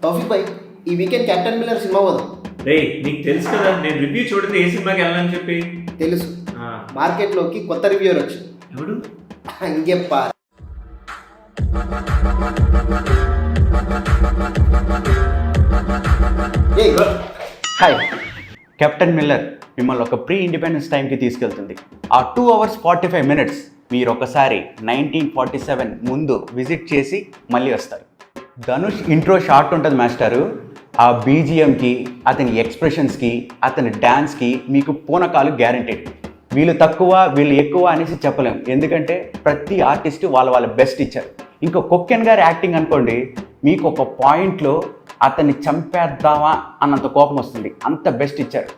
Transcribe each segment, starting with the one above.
తౌఫీక్ భాయ్ ఈ weekend captain Miller cinema పోదాం. రే నీకు తెలుసు కదా నేను రివ్యూ చూడండి ఏ సినిమాకి వెళ్ళాలని చెప్పి. తెలుసు, మార్కెట్లోకి కొత్త రివ్యూర్ వచ్చి. ఎవడు? ఇంకెప్పా హాయ్, కెప్టెన్ మిల్లర్ మిమ్మల్ని ఒక ప్రీ ఇండిపెండెన్స్ టైంకి తీసుకెళ్తుంది. ఆ 2 hours 45 minutes మీరు ఒకసారి 1947 ముందు విజిట్ చేసి మళ్ళీ వస్తారు. ధనుష్ ఇంట్రో షార్ట్ ఉంటుంది మాస్టారు. ఆ బీజిఎంకి, అతని ఎక్స్ప్రెషన్స్కి, అతని డ్యాన్స్కి మీకు పూనకాలు గ్యారంటీడ్. వీళ్ళు తక్కువ వీళ్ళు ఎక్కువ అనేసి చెప్పలేం, ఎందుకంటే ప్రతి ఆర్టిస్టు వాళ్ళ బెస్ట్ ఇచ్చారు. ఇంకా కొక్కెన్ గారి యాక్టింగ్ అనుకోండి, మీకు ఒక పాయింట్లో అతన్ని చంపేద్దామా అన్నంత కోపం వస్తుంది, అంత బెస్ట్ ఇచ్చారు.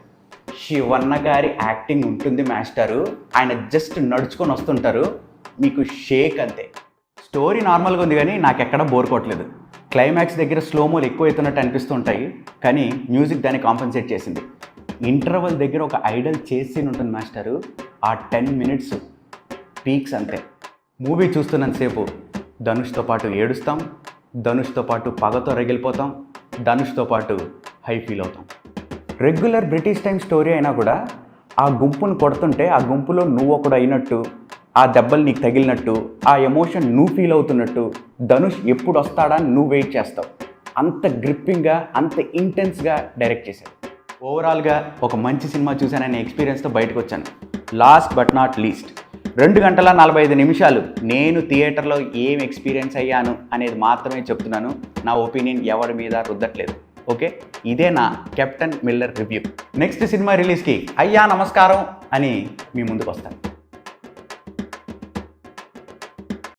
శివన్న గారి యాక్టింగ్ ఉంటుంది మాస్టారు. ఆయన జస్ట్ నడుచుకొని వస్తుంటారు, మీకు షేక్ అంతే. స్టోరీ నార్మల్గా ఉంది కానీ నాకు ఎక్కడ బోర్ కొట్టలేదు. క్లైమాక్స్ దగ్గర స్లోమోలు ఎక్కువ అవుతున్నట్టు అనిపిస్తుంటాయి, కానీ మ్యూజిక్ దాన్ని కాంపన్సేట్ చేసింది. ఇంటర్వల్ దగ్గర ఒక ఐడల్ చేసి ఉంటుంది మాస్టరు. ఆ 10 minutes పీక్స్ అంతే. మూవీ చూస్తున్నంతసేపు ధనుష్తో పాటు ఏడుస్తాం, ధనుష్తో పాటు పగతో రగిలిపోతాం, ధనుష్తో పాటు హై ఫీల్ అవుతాం. రెగ్యులర్ బ్రిటిష్ టైం స్టోరీ అయినా కూడా ఆ గుంపును కొడుతుంటే ఆ గుంపులో నువ్వు ఒకడు అయినట్టు, ఆ దెబ్బలు నీకు తగిలినట్టు, ఆ ఎమోషన్ నువ్వు ఫీల్ అవుతున్నట్టు, ధనుష్ ఎప్పుడు వస్తాడా అని నువ్వు వెయిట్ చేస్తావు. అంత గ్రిప్పింగ్గా, అంత ఇంటెన్స్గా డైరెక్ట్ చేశాడు. ఓవరాల్గా ఒక మంచి సినిమా చూశాననే ఎక్స్పీరియన్స్తో బయటకు వచ్చాను. లాస్ట్ బట్ నాట్ లీస్ట్ 2 గంటల 45 నిమిషాలు నేను థియేటర్లో ఏం ఎక్స్పీరియన్స్ అయ్యాను అనేది మాత్రమే చెప్తున్నాను. నా ఒపీనియన్ ఎవరి మీద రుద్దట్లేదు. ఓకే, ఇదే నా captain Miller review. Next cinema రిలీజ్కి అయ్యా నమస్కారం అని మీ ముందుకు వస్తాను.